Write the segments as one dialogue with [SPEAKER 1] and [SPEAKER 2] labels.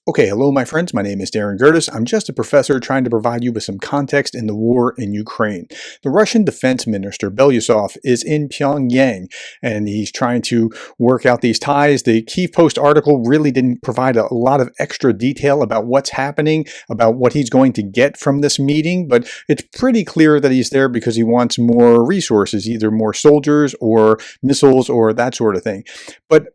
[SPEAKER 1] Okay, hello my friends, my name is Gerdes. I'm just a professor trying to provide you with some context in the war in Ukraine. The Russian Defense Minister, Belusov, is in Pyongyang, and he's trying to work out these ties. The Kyiv Post article really didn't provide a lot of extra detail about what's happening, about what he's going to get from this meeting, but it's pretty clear that he's there because he wants more resources, either more soldiers or missiles or that sort of thing. But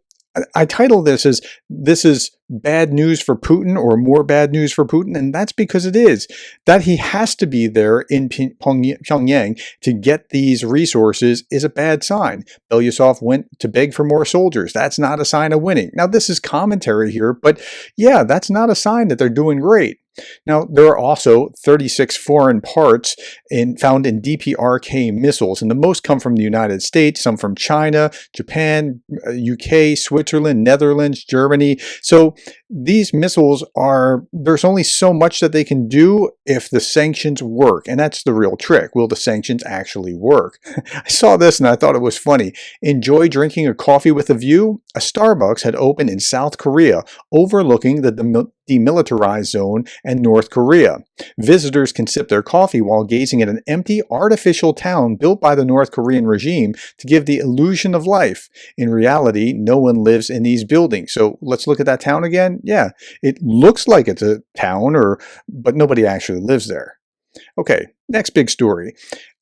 [SPEAKER 1] I title this as "This is bad news for Putin" or "more bad news for Putin," and that's because it is. That he has to be there in Pyongyang to get these resources is a bad sign. Belusov went to beg for more soldiers. That's not a sign of winning. Now, this is commentary here, but yeah, that's not a sign that they're doing great. Now, there are also 36 foreign parts found in DPRK missiles, and the most come from the United States, some from China, Japan, UK, Switzerland, Netherlands, Germany. So these missiles there's only so much that they can do if the sanctions work, and that's the real trick. Will the sanctions actually work? I saw this and I thought it was funny. Enjoy drinking a coffee with a view? A Starbucks had opened in South Korea, overlooking the demilitarized zone and North Korea. Visitors can sip their coffee while gazing at an empty, artificial town built by the North Korean regime to give the illusion of life. In reality, no one lives in these buildings. So let's look at that town again. Yeah, it looks like it's a town, but nobody actually lives there. Okay, next big story.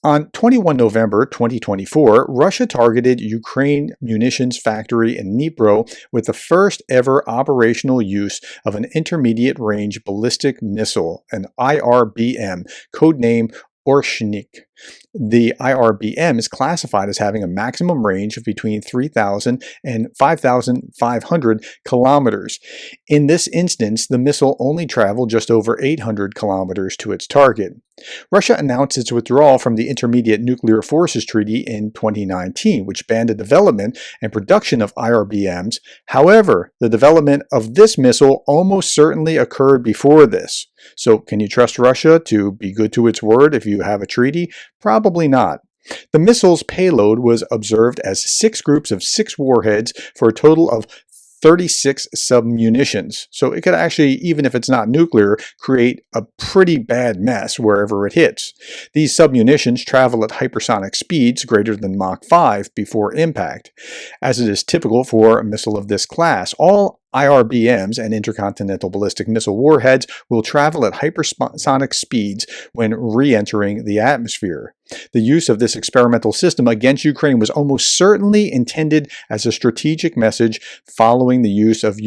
[SPEAKER 1] On 21 November 2024, Russia targeted Ukraine munitions factory in Dnipro with the first ever operational use of an intermediate range ballistic missile, an IRBM, codename Oreshnik. The IRBM is classified as having a maximum range of between 3,000 and 5,500 kilometers. In this instance, the missile only traveled just over 800 kilometers to its target. Russia announced its withdrawal from the Intermediate Nuclear Forces Treaty in 2019, which banned the development and production of IRBMs. However, the development of this missile almost certainly occurred before this. So can you trust Russia to be good to its word if you have a treaty? Probably not. The missile's payload was observed as 6 groups of 6 warheads for a total of 36 submunitions. So it could actually, even if it's not nuclear, create a pretty bad mess wherever it hits. These submunitions travel at hypersonic speeds greater than Mach 5 before impact. As it is typical for a missile of this class, all IRBMs and intercontinental ballistic missile warheads will travel at hypersonic speeds when re-entering the atmosphere. The use of this experimental system against Ukraine was almost certainly intended as a strategic message following the use of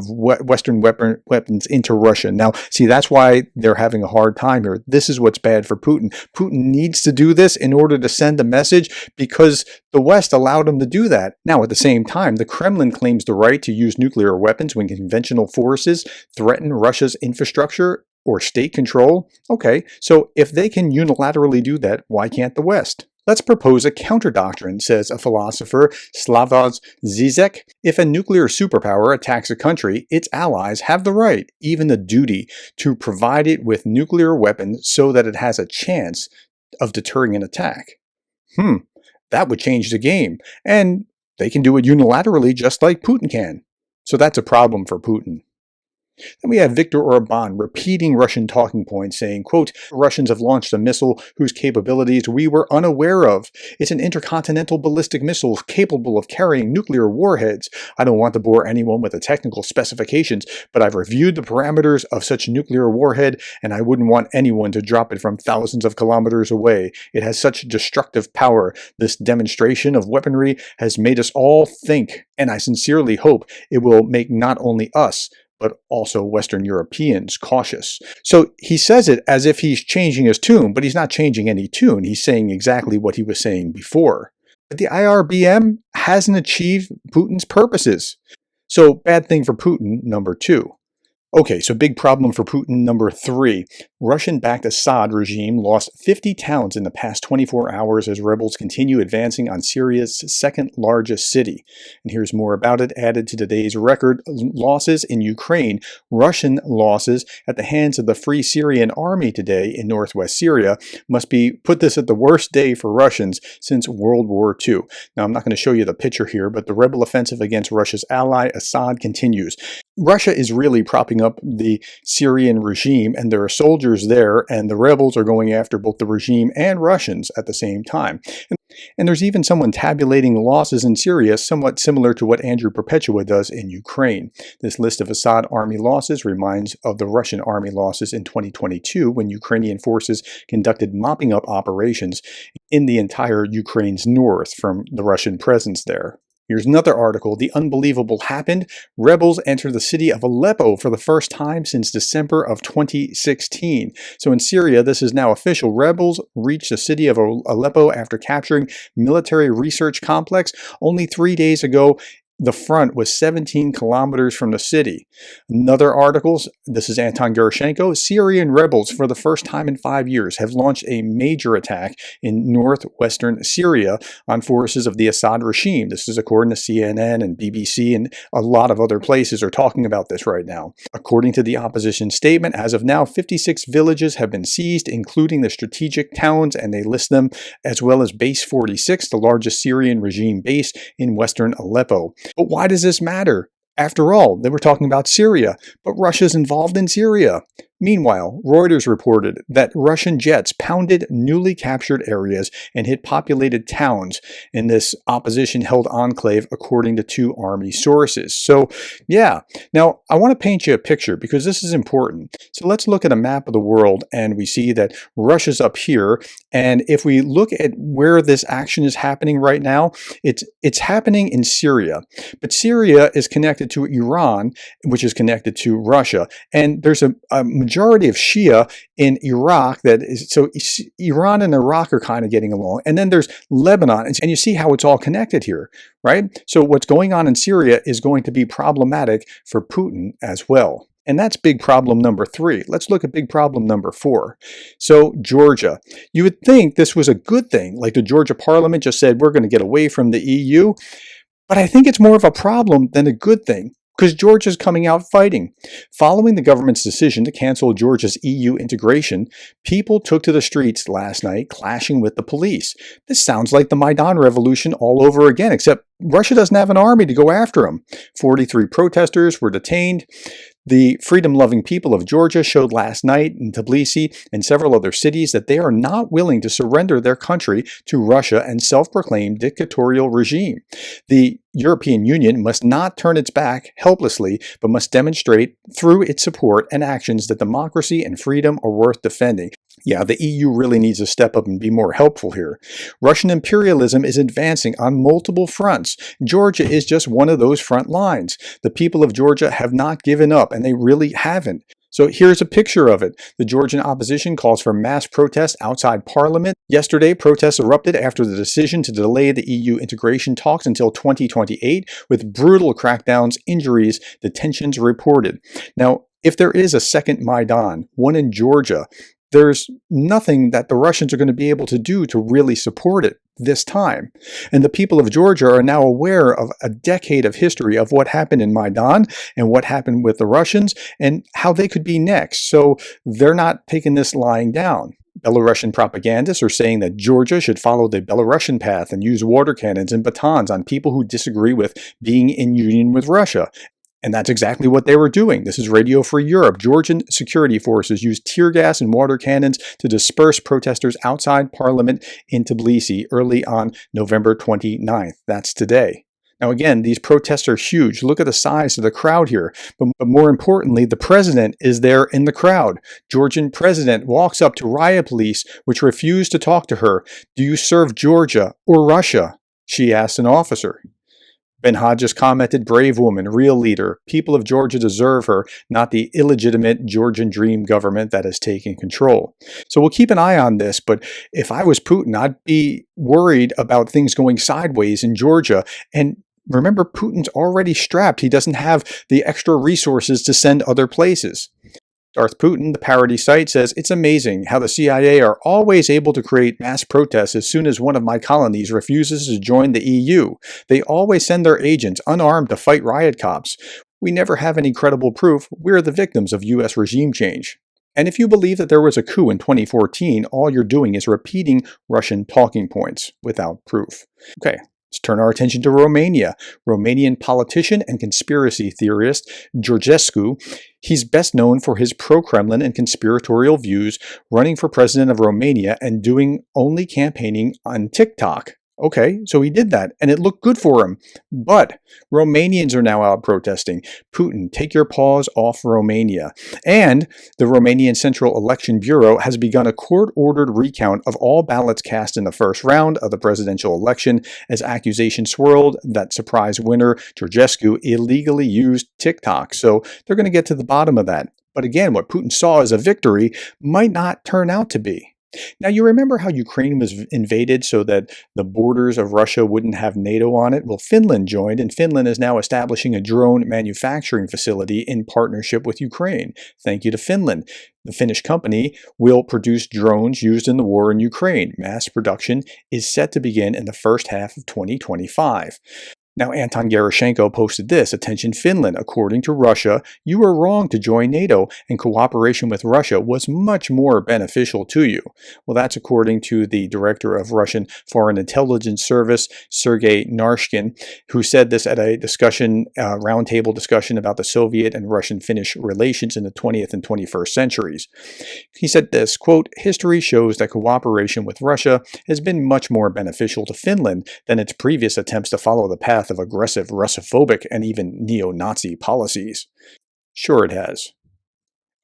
[SPEAKER 1] Western weapons into Russia. Now, see, that's why they're having a hard time here. This is what's bad for Putin. Putin needs to do this in order to send a message because the West allowed him to do that. Now, at the same time, the Kremlin claims the right to use nuclear weapons when conventional forces threaten Russia's infrastructure or state control. Okay, so if they can unilaterally do that, why can't the West? Let's propose a counter-doctrine, says a philosopher, Slavoj Zizek. If a nuclear superpower attacks a country, its allies have the right, even the duty, to provide it with nuclear weapons so that it has a chance of deterring an attack. That would change the game. And they can do it unilaterally just like Putin can. So that's a problem for Putin. Then we have Viktor Orban repeating Russian talking points saying, quote, Russians have launched a missile whose capabilities we were unaware of. It's an intercontinental ballistic missile capable of carrying nuclear warheads. I don't want to bore anyone with the technical specifications, but I've reviewed the parameters of such nuclear warhead, and I wouldn't want anyone to drop it from thousands of kilometers away. It has such destructive power. This demonstration of weaponry has made us all think, and I sincerely hope it will make not only us, but also Western Europeans cautious. So he says it as if he's changing his tune, but he's not changing any tune. He's saying exactly what he was saying before. But the IRBM hasn't achieved Putin's purposes. So bad thing for Putin, number 2. Okay, so big problem for Putin, number 3. Russian-backed Assad regime lost 50 towns in the past 24 hours as rebels continue advancing on Syria's second-largest city. And here's more about it added to today's record losses in Ukraine. Russian losses at the hands of the Free Syrian Army today in northwest Syria must be put this at the worst day for Russians since World War II. Now, I'm not going to show you the picture here, but the rebel offensive against Russia's ally Assad continues. Russia is really propping up the Syrian regime, and there are soldiers there, and the rebels are going after both the regime and Russians at the same time. And there's even someone tabulating losses in Syria, somewhat similar to what Andrew Perpetua does in Ukraine. This list of Assad army losses reminds of the Russian army losses in 2022 when Ukrainian forces conducted mopping up operations in the entire Ukraine's north from the Russian presence there. Here's another article. The unbelievable happened. Rebels enter the city of Aleppo for the first time since December of 2016. So in Syria, this is now official. Rebels reached the city of Aleppo after capturing military research complex. Only 3 days ago, the front was 17 kilometers from the city. Another article, this is Anton Geroshenko. Syrian rebels, for the first time in 5 years, have launched a major attack in northwestern Syria on forces of the Assad regime. This is according to CNN and BBC, and a lot of other places are talking about this right now. According to the opposition statement, as of now, 56 villages have been seized, including the strategic towns, and they list them, as well as Base 46, the largest Syrian regime base in western Aleppo. But why does this matter? After all, they were talking about Syria, but Russia's involved in Syria. Meanwhile, Reuters reported that Russian jets pounded newly captured areas and hit populated towns in this opposition-held enclave, according to 2 army sources. So, yeah. Now, I want to paint you a picture because this is important. So let's look at a map of the world, and we see that Russia's up here. And if we look at where this action is happening right now, it's happening in Syria. But Syria is connected to Iran, which is connected to Russia. And there's a majority of Shia in Iraq so Iran and Iraq are kind of getting along. And then there's Lebanon, and you see how it's all connected here, right? So what's going on in Syria is going to be problematic for Putin as well. And that's big problem number 3. Let's look at big problem number 4. So Georgia. You would think this was a good thing, like the Georgia parliament just said, we're going to get away from the EU. But I think it's more of a problem than a good thing, because Georgia's coming out fighting. Following the government's decision to cancel Georgia's EU integration, people took to the streets last night, clashing with the police. This sounds like the Maidan revolution all over again, except Russia doesn't have an army to go after them. 43 protesters were detained. The freedom-loving people of Georgia showed last night in Tbilisi and several other cities that they are not willing to surrender their country to Russia and self-proclaimed dictatorial regime. The European Union must not turn its back helplessly, but must demonstrate through its support and actions that democracy and freedom are worth defending. Yeah, the EU really needs to step up and be more helpful here. Russian imperialism is advancing on multiple fronts. Georgia is just one of those front lines. The people of Georgia have not given up, and they really haven't. So here's a picture of it. The Georgian opposition calls for mass protests outside parliament. Yesterday, protests erupted after the decision to delay the EU integration talks until 2028, with brutal crackdowns, injuries, detentions reported. Now, if there is a second Maidan, one in Georgia, there's nothing that the Russians are going to be able to do to really support it this time. And the people of Georgia are now aware of a decade of history of what happened in Maidan and what happened with the Russians and how they could be next. So they're not taking this lying down. Belarusian propagandists are saying that Georgia should follow the Belarusian path and use water cannons and batons on people who disagree with being in union with Russia. And that's exactly what they were doing. This is Radio Free Europe. Georgian security forces used tear gas and water cannons to disperse protesters outside parliament in Tbilisi early on November 29th. That's today. Now again, these protests are huge. Look at the size of the crowd here. But more importantly, the president is there in the crowd. Georgian president walks up to riot police, which refuse to talk to her. Do you serve Georgia or Russia? She asks an officer. Ben Hodges commented, brave woman, real leader. People of Georgia deserve her, not the illegitimate Georgian dream government that has taken control. So we'll keep an eye on this, but if I was Putin, I'd be worried about things going sideways in Georgia. And remember, Putin's already strapped. He doesn't have the extra resources to send other places. Darth Putin, the parody site, says, "It's amazing how the CIA are always able to create mass protests as soon as one of my colonies refuses to join the EU. They always send their agents unarmed to fight riot cops. We never have any credible proof. We're the victims of US regime change." And if you believe that there was a coup in 2014, all you're doing is repeating Russian talking points without proof. Okay, let's turn our attention to Romania. Romanian politician and conspiracy theorist Gerdes, he's best known for his pro-Kremlin and conspiratorial views, running for president of Romania and doing only campaigning on TikTok. Okay, so he did that, and it looked good for him. But Romanians are now out protesting. Putin, take your paws off Romania. And the Romanian Central Election Bureau has begun a court-ordered recount of all ballots cast in the first round of the presidential election as accusations swirled that surprise winner, Georgian, illegally used TikTok. So they're going to get to the bottom of that. But again, what Putin saw as a victory might not turn out to be. Now, you remember how Ukraine was invaded so that the borders of Russia wouldn't have NATO on it? Well, Finland joined, and Finland is now establishing a drone manufacturing facility in partnership with Ukraine. Thank you to Finland. The Finnish company will produce drones used in the war in Ukraine. Mass production is set to begin in the first half of 2025. Now, Anton Gerashenko posted this, "Attention Finland, according to Russia, you were wrong to join NATO, and cooperation with Russia was much more beneficial to you." Well, that's according to the director of Russian Foreign Intelligence Service, Sergei Narishkin, who said this at a discussion, roundtable discussion about the Soviet and Russian-Finnish relations in the 20th and 21st centuries. He said this, quote, "History shows that cooperation with Russia has been much more beneficial to Finland than its previous attempts to follow the path of aggressive Russophobic and even neo-Nazi policies." Sure it has.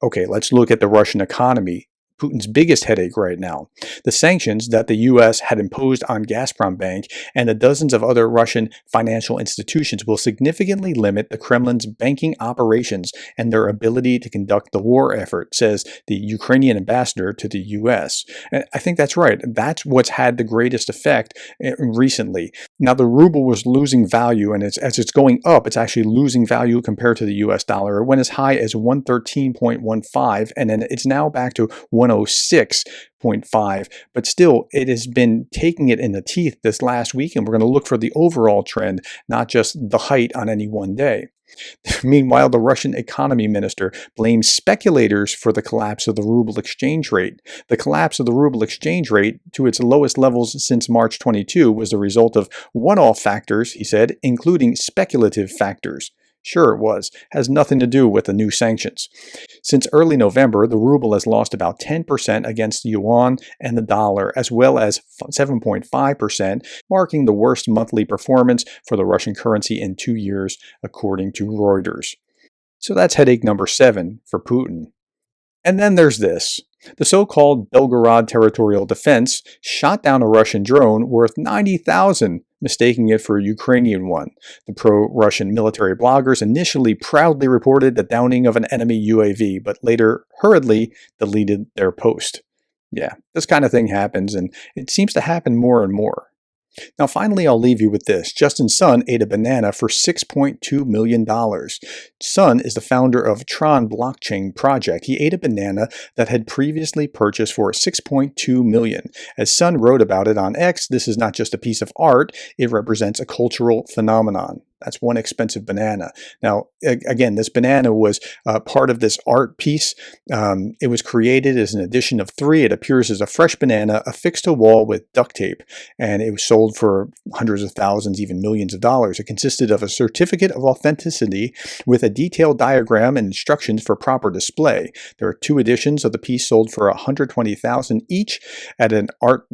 [SPEAKER 1] Okay, let's look at the Russian economy. Putin's biggest headache right now. The sanctions that the U.S. had imposed on Gazprom Bank and the dozens of other Russian financial institutions will significantly limit the Kremlin's banking operations and their ability to conduct the war effort, says the Ukrainian ambassador to the U.S. And I think that's right. That's what's had the greatest effect recently. Now, the ruble was losing value, and as it's going up, it's actually losing value compared to the U.S. dollar. It went as high as 113.15, and then it's now back to 106.5, but still it has been taking it in the teeth this last week, and we're going to look for the overall trend, not just the height on any one day. Meanwhile, the Russian economy minister blames speculators for the collapse of the ruble exchange rate. The collapse of the ruble exchange rate to its lowest levels since March 22 was the result of one-off factors, he said, including speculative factors. Sure it was. Has nothing to do with the new sanctions. Since early November, the ruble has lost about 10% against the yuan and the dollar, as well as 7.5%, marking the worst monthly performance for the Russian currency in 2 years, according to Reuters. So that's headache number 7 for Putin. And then there's this. The so-called Belgorod Territorial Defense shot down a Russian drone worth $90,000, mistaking it for a Ukrainian one. The pro-Russian military bloggers initially proudly reported the downing of an enemy UAV, but later hurriedly deleted their post. Yeah, this kind of thing happens, and it seems to happen more and more. Now, finally, I'll leave you with this. Justin Sun ate a banana for $6.2 million. Sun is the founder of Tron blockchain project. He ate a banana that had previously purchased for $6.2 million. As Sun wrote about it on X, this is not just a piece of art, it represents a cultural phenomenon. That's one expensive banana. Now, again, this banana was part of this art piece. It was created as an edition of 3. It appears as a fresh banana affixed to a wall with duct tape, and it was sold for hundreds of thousands, even millions of dollars. It consisted of a certificate of authenticity with a detailed diagram and instructions for proper display. There are 2 editions of the piece sold for $120,000 each at an art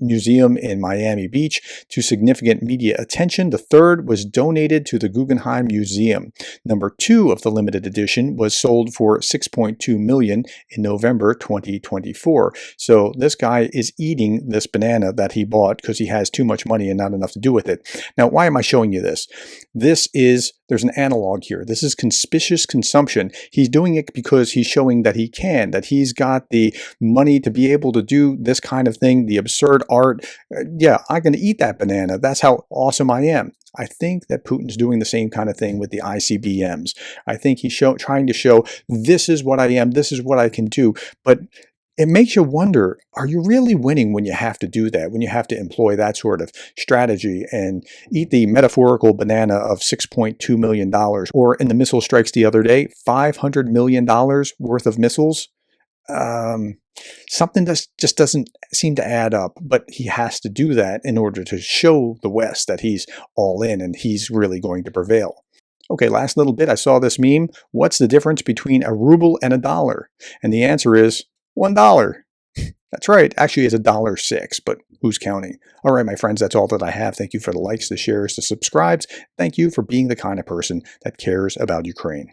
[SPEAKER 1] museum in Miami Beach to significant media attention. The third was donated to the Guggenheim Museum. Number 2 of the limited edition was sold for $6.2 million in November 2024. So this guy is eating this banana that he bought because he has too much money and not enough to do with it. Now, why am I showing you this? This is There's an analog here. This is conspicuous consumption. He's doing it because he's showing that he can, that he's got the money to be able to do this kind of thing, the absurd art. Yeah, I'm going to eat that banana. That's how awesome I am. I think that Putin's doing the same kind of thing with the ICBMs. I think he's trying to show, this is what I am, this is what I can do. But it makes you wonder, are you really winning when you have to do that, when you have to employ that sort of strategy and eat the metaphorical banana of $6.2 million? Or in the missile strikes the other day, $500 million worth of missiles? Something just doesn't seem to add up, but he has to do that in order to show the West that he's all in and he's really going to prevail. Okay, last little bit, I saw this meme. What's the difference between a ruble and a dollar? And the answer is $1. That's right, actually it's $1.06, but who's counting? All right, my friends, that's all that I have. Thank you for the likes, the shares, the subscribes. Thank you for being the kind of person that cares about Ukraine.